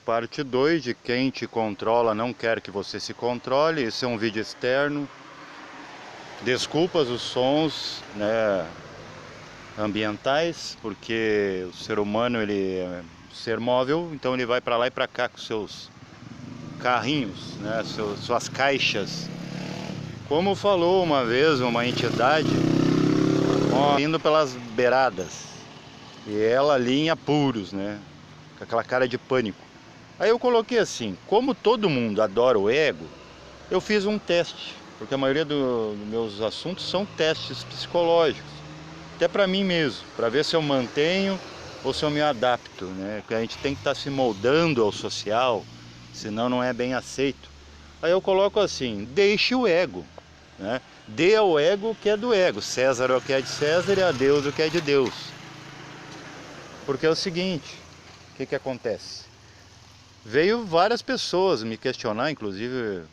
parte 2 de quem te controla não quer que você se controle. Esse é um vídeo externo. Desculpas os sons, né, ambientais, porque o ser humano ele é um ser móvel, então ele vai para lá e para cá com seus carrinhos, né, suas caixas. Como falou uma vez uma entidade, indo pelas beiradas, e ela ali em apuros, né, com aquela cara de pânico. Aí eu coloquei assim: como todo mundo adora o ego, eu fiz um teste, porque a maioria dos meus assuntos são testes psicológicos, até para mim mesmo, para ver se eu mantenho ou se eu me adapto, né? Porque a gente tem que estar se moldando ao social, senão não é bem aceito. Aí eu coloco assim: deixe o ego, né? Dê ao ego o que é do ego, César o que é de César e a Deus o que é de Deus. Porque é o seguinte, o que acontece? Veio várias pessoas me questionar, inclusive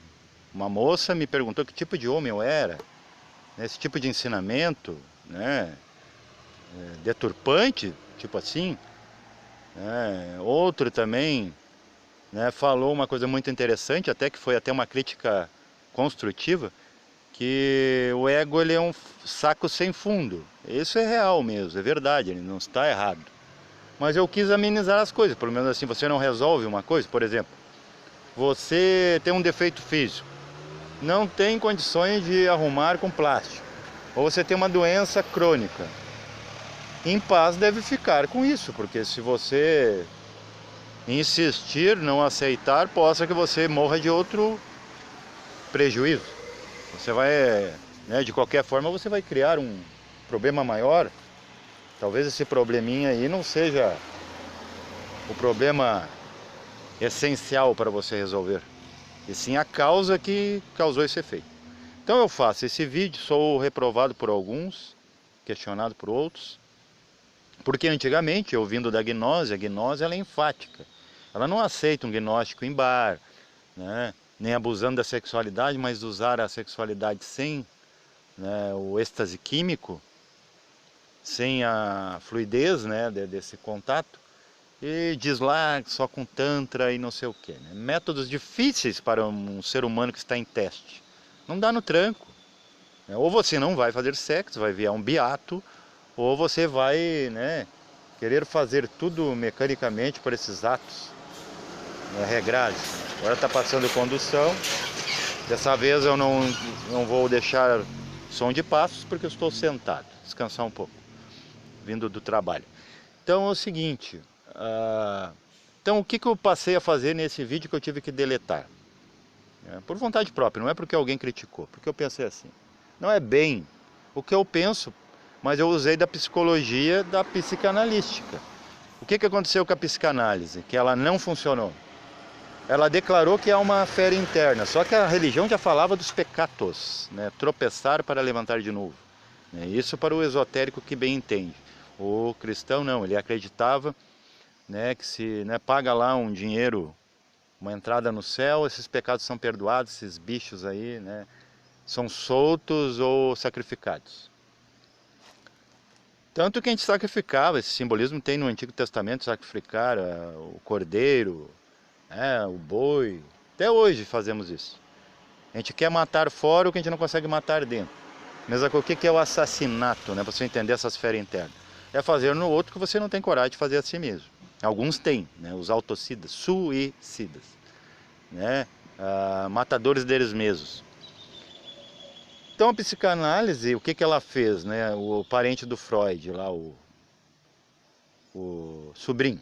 uma moça me perguntou que tipo de homem eu era, né? Esse tipo de ensinamento, né, deturpante, tipo assim, né? Outro também, né, falou uma coisa muito interessante, até que foi até uma crítica construtiva, que o ego ele é um saco sem fundo. Isso é real mesmo, é verdade, ele não está errado. Mas eu quis amenizar as coisas, pelo menos assim, você não resolve uma coisa, por exemplo, você tem um defeito físico, não tem condições de arrumar com plástico, ou você tem uma doença crônica, em paz deve ficar com isso, porque se você insistir, não aceitar, possa que você morra de outro prejuízo. Você vai, né, de qualquer forma você vai criar um problema maior. Talvez esse probleminha aí não seja o problema essencial para você resolver, e sim a causa que causou esse efeito. Então eu faço esse vídeo, sou reprovado por alguns, questionado por outros, porque antigamente, ouvindo da gnose, a gnose ela é enfática. Ela não aceita um gnóstico em bar, né, nem abusando da sexualidade, mas usar a sexualidade sem, né, o êxtase químico, sem a fluidez, né, desse contato, e diz lá só com tantra e não sei o que, né? Métodos difíceis para um ser humano que está em teste. Não dá no tranco, né? Ou você não vai fazer sexo, vai virar um beato, ou você vai, né, querer fazer tudo mecanicamente por esses atos, né, regrados. Agora está passando condução, dessa vez eu não vou deixar som de passos porque eu estou sentado, descansar um pouco, vindo do trabalho. Então é o seguinte, então o que eu passei a fazer nesse vídeo que eu tive que deletar? Por vontade própria, não é porque alguém criticou, porque eu pensei assim, não é bem o que eu penso, mas eu usei da psicologia da psicanalística. O que aconteceu com a psicanálise? Que ela não funcionou. Ela declarou que há uma fé interna, só que a religião já falava dos pecados, né? Tropeçar para levantar de novo. Isso para o esotérico que bem entende. O cristão não, ele acreditava, né, que se, né, paga lá um dinheiro, uma entrada no céu, esses pecados são perdoados, esses bichos aí, né, são soltos ou sacrificados. Tanto que a gente sacrificava, esse simbolismo tem no Antigo Testamento, sacrificar o cordeiro, o boi, até hoje fazemos isso. A gente quer matar fora o que a gente não consegue matar dentro. Mesma coisa, o que é o assassinato, né, para você entender essas esfera interna? É fazer no outro que você não tem coragem de fazer a si mesmo. Alguns têm, né, os autocidas, suicidas, né, matadores deles mesmos. Então a psicanálise, o que ela fez, né, o parente do Freud, lá o sobrinho,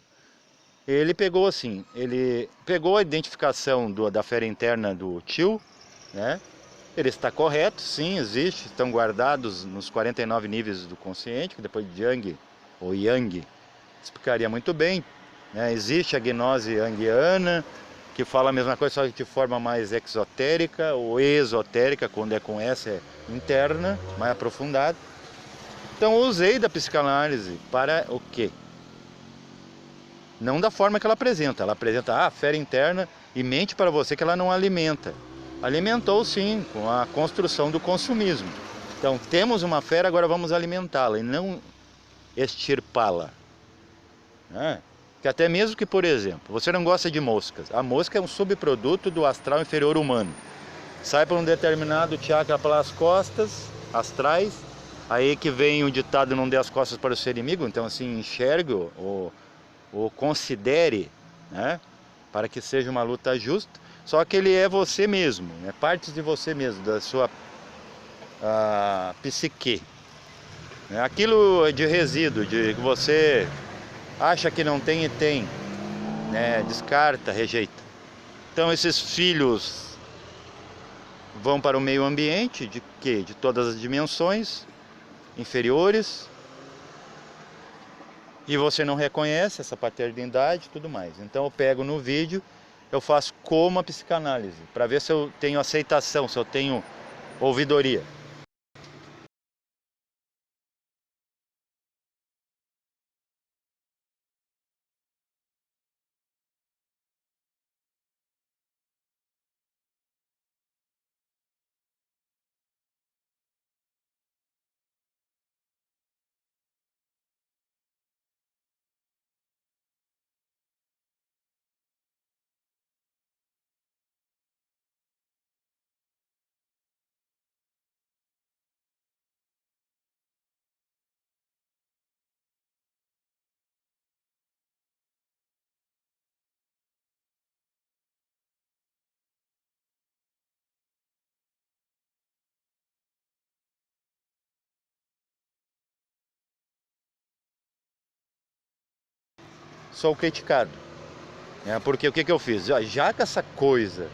ele pegou assim, ele pegou a identificação da esfera interna do tio, né, ele está correto, sim, existe, estão guardados nos 49 níveis do consciente, que depois de Jung, ou Yang, explicaria muito bem, né? Existe a gnose yangiana, que fala a mesma coisa, só que de forma mais exotérica, ou esotérica, quando é com S, é interna, mais aprofundada. Então eu usei da psicanálise para o quê? Não da forma que ela apresenta a fera interna e mente para você que ela não alimenta. Alimentou sim, com a construção do consumismo. Então temos uma fera, agora vamos alimentá-la e não extirpá-la, né? Que até mesmo que, por exemplo, você não gosta de moscas. A mosca é um subproduto do astral inferior humano. Sai por um determinado chakra pelas costas astrais. Aí que vem o ditado: não dê as costas para o seu inimigo. Então assim, enxergue ou considere, né, para que seja uma luta justa. Só que ele é você mesmo, é parte de você mesmo, da sua psique. Aquilo de resíduo, de que você acha que não tem e tem, né, descarta, rejeita. Então esses filhos vão para o meio ambiente, de quê? De todas as dimensões inferiores, e você não reconhece essa paternidade e tudo mais. Então eu pego no vídeo, eu faço como a psicanálise, para ver se eu tenho aceitação, se eu tenho ouvidoria. Sou criticado, né? Porque o que eu fiz? Já que essa coisa,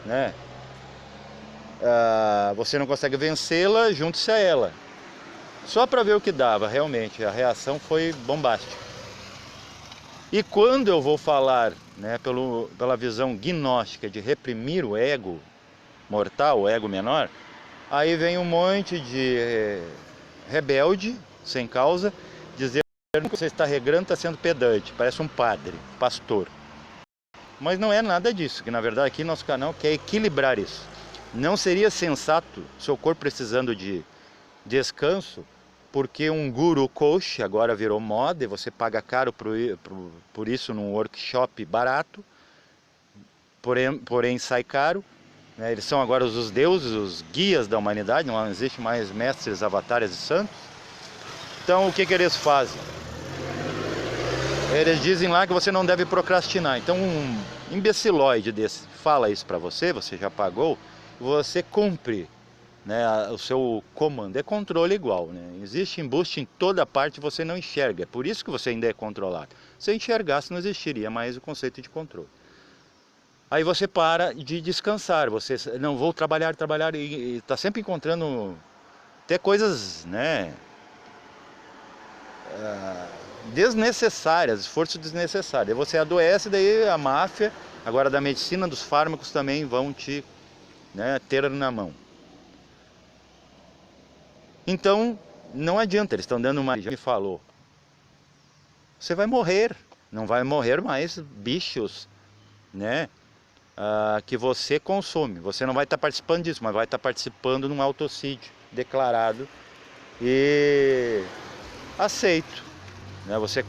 né, você não consegue vencê-la, junte-se a ela. Só para ver o que dava, realmente, a reação foi bombástica. E quando eu vou falar, né, pela visão gnóstica de reprimir o ego mortal, o ego menor, aí vem um monte de rebelde, sem causa, dizendo que você está regrando, está sendo pedante, parece um padre, pastor. Mas não é nada disso, que na verdade aqui nosso canal quer equilibrar isso. Não seria sensato, seu corpo precisando de descanso, porque um guru coach agora virou moda e você paga caro por isso num workshop barato, porém sai caro, né? Eles são agora os deuses, os guias da humanidade, não existe mais mestres, avatares e santos. Então o que eles fazem? Eles dizem lá que você não deve procrastinar. Então um imbecilóide desse fala isso para você, você já pagou, você cumpre, né, o seu comando. É controle igual, né? Existe embuste em toda parte, você não enxerga. É por isso que você ainda é controlado. Se enxergasse, não existiria mais o conceito de controle. Aí você para de descansar. Você não vou trabalhar e está sempre encontrando até coisas, né, desnecessárias, esforço desnecessário. Aí você adoece, daí a máfia, agora da medicina, dos fármacos também vão te, né, ter na mão. Então, não adianta, eles estão dando uma... Já me falou, você vai morrer, não vai morrer mais bichos, né, que você consome. Você não vai estar participando disso, mas vai estar participando num autocídio declarado e aceito, né? Você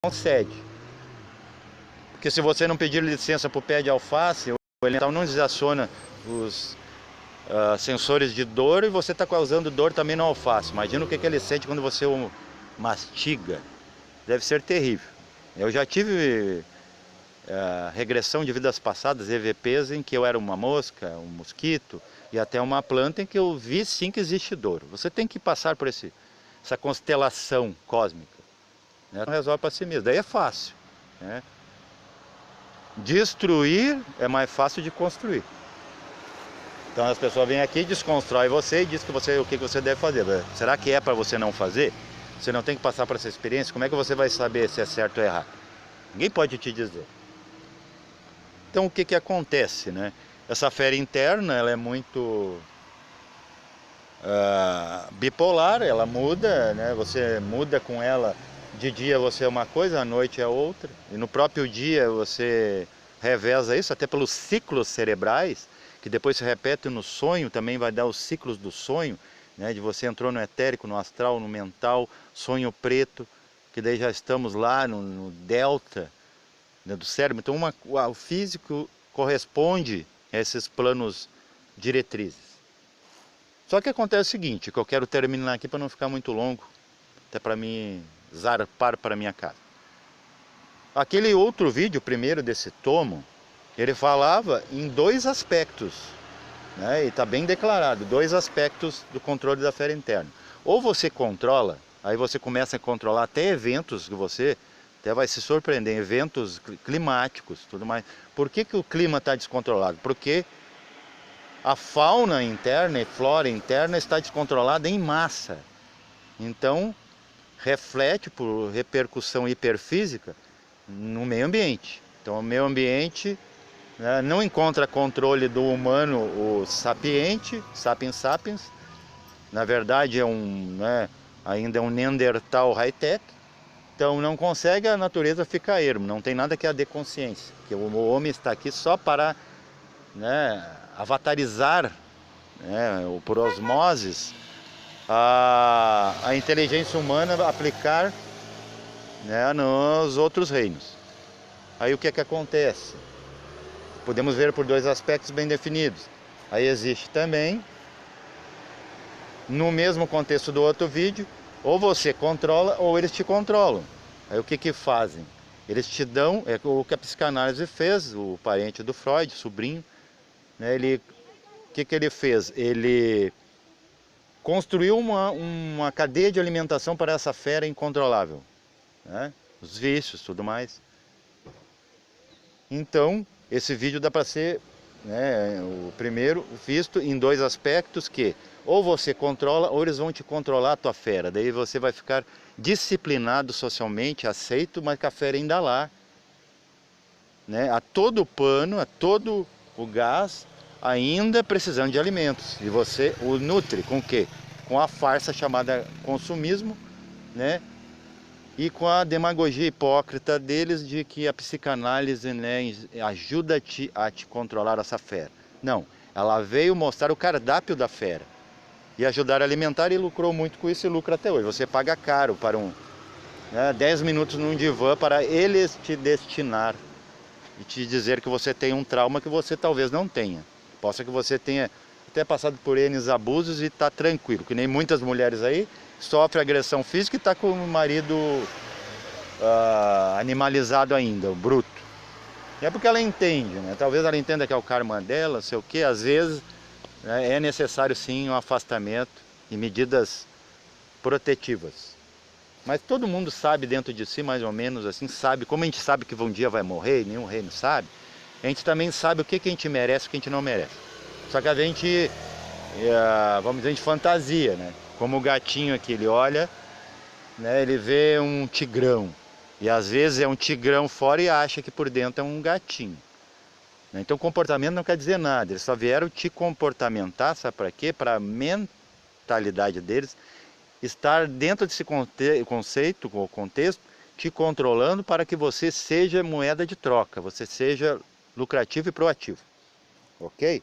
concede. Porque se você não pedir licença para o pé de alface, o elemental não desaciona os sensores de dor e você está causando dor também no alface. Imagina o que ele sente quando você o mastiga. Deve ser terrível. Eu já tive regressão de vidas passadas, EVPs, em que eu era uma mosca, um mosquito e até uma planta em que eu vi sim que existe dor. Você tem que passar por esse essa constelação cósmica, né? Não resolve para si mesmo, daí é fácil, né? Destruir é mais fácil de construir. Então as pessoas vêm aqui, desconstrói você e diz que o que você deve fazer. Será que é para você não fazer? Você não tem que passar por essa experiência? Como é que você vai saber se é certo ou errado? Ninguém pode te dizer. Então o que acontece, né? Essa fera interna, ela é muito bipolar, ela muda, né? Você muda com ela, de dia você é uma coisa, à noite é outra. E no próprio dia você reveza isso, até pelos ciclos cerebrais, que depois se repete no sonho, também vai dar os ciclos do sonho, né? De você entrou no etérico, no astral, no mental, sonho preto, que daí já estamos lá no delta, né, do cérebro. Então o físico corresponde a esses planos diretrizes. Só que acontece o seguinte, que eu quero terminar aqui para não ficar muito longo, até para mim zarpar para minha casa. Aquele outro vídeo, primeiro desse tomo, ele falava em 2 aspectos, né? E está bem declarado, 2 aspectos do controle da fera interna. Ou você controla, aí você começa a controlar até eventos que você até vai se surpreender, eventos climáticos, tudo mais. Por que o clima está descontrolado? Porque a fauna interna e flora interna está descontrolada em massa. Então, reflete por repercussão hiperfísica no meio ambiente. Então, o meio ambiente, né, não encontra controle do humano, o sapiente, sapiens sapiens. Na verdade, ainda é um Neandertal high-tech. Então, não consegue a natureza ficar ermo. Não tem nada que a dê consciência. Que o homem está aqui só para, né, avatarizar, né, por osmoses, a inteligência humana aplicar, né, nos outros reinos. Aí o que acontece? Podemos ver por 2 aspectos bem definidos. Aí existe também, no mesmo contexto do outro vídeo, ou você controla ou eles te controlam. Aí o que fazem? Eles te dão, é o que a psicanálise fez, o parente do Freud, sobrinho, né, o que ele fez? Ele construiu uma cadeia de alimentação para essa fera incontrolável, né? Os vícios, tudo mais. Então, esse vídeo dá para ser, né, o primeiro visto em 2 aspectos, que ou você controla ou eles vão te controlar a tua fera. Daí você vai ficar disciplinado socialmente, aceito, mas com a fera ainda lá, né? A todo o pano, a todo o gás, ainda precisando de alimentos. E você o nutre com o quê? Com a farsa chamada consumismo, né? E com a demagogia hipócrita deles de que a psicanálise, né, ajuda a te controlar essa fera. Não, ela veio mostrar o cardápio da fera e ajudar a alimentar, e lucrou muito com isso e lucra até hoje. Você paga caro para 10 minutos num divã para eles te destinar e te dizer que você tem um trauma que você talvez não tenha. Possa que você tenha até passado por N abusos e está tranquilo, que nem muitas mulheres aí sofrem agressão física e está com o marido animalizado ainda, bruto. E é porque ela entende, né? Talvez ela entenda que é o karma dela, sei o que, às vezes, né, é necessário sim um afastamento e medidas protetivas. Mas todo mundo sabe dentro de si, mais ou menos assim, sabe, como a gente sabe que um dia vai morrer, nenhum reino sabe, a gente também sabe o que a gente merece e o que a gente não merece. Só que a gente, vamos dizer, de fantasia, né? Como o gatinho aqui, ele olha, né, ele vê um tigrão. E às vezes é um tigrão fora e acha que por dentro é um gatinho. Então comportamento não quer dizer nada, eles só vieram te comportamentar, sabe para quê? Para a mentalidade deles estar dentro desse conceito, ou contexto, te controlando para que você seja moeda de troca, você seja lucrativo e proativo. Ok?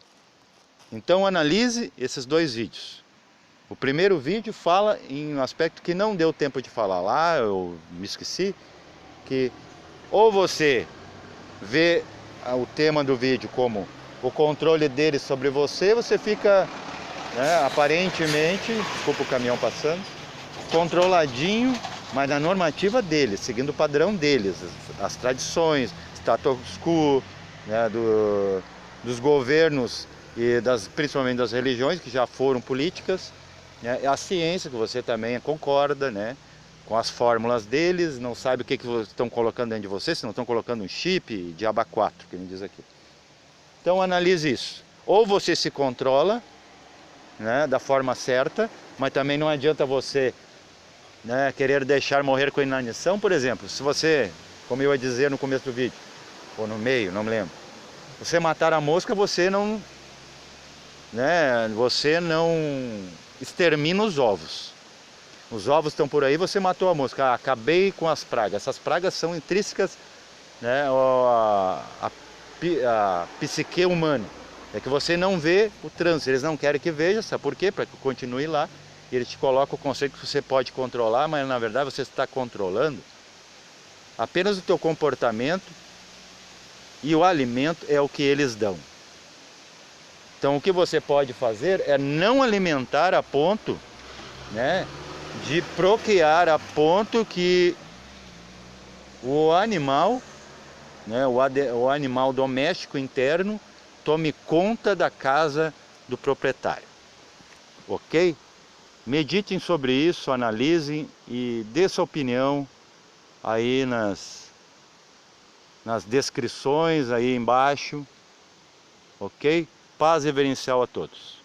Então analise esses 2 vídeos. O primeiro vídeo fala em um aspecto que não deu tempo de falar lá, eu me esqueci, que ou você vê o tema do vídeo como o controle dele sobre você, você fica, né, aparentemente, desculpa o caminhão passando, controladinho, mas na normativa deles, seguindo o padrão deles, as tradições, status quo, né, dos governos e principalmente das religiões que já foram políticas, É a ciência que você também concorda, né? Com as fórmulas deles, não sabe o que estão colocando dentro de você, se não estão colocando um chip de aba 4, que me diz aqui. Então analise isso. Ou você se controla, né, da forma certa, mas também não adianta você, né, querer deixar morrer com inanição. Por exemplo, se você, como eu ia dizer no começo do vídeo, ou no meio, não me lembro, você matar a mosca, você não extermina os ovos. Os ovos estão por aí, você matou a mosca. Ah, acabei com as pragas. Essas pragas são intrínsecas, né, a psique humana. É que você não vê o trânsito. Eles não querem que veja, sabe por quê? Para que continue lá. E eles te colocam o conceito que você pode controlar, mas na verdade você está controlando apenas o teu comportamento, e o alimento é o que eles dão. Então o que você pode fazer é não alimentar a ponto, né, de procriar a ponto que o animal, né, o animal doméstico interno tome conta da casa do proprietário. Ok? Meditem sobre isso, analisem e dê sua opinião aí nas descrições aí embaixo. Ok? Paz reverencial a todos.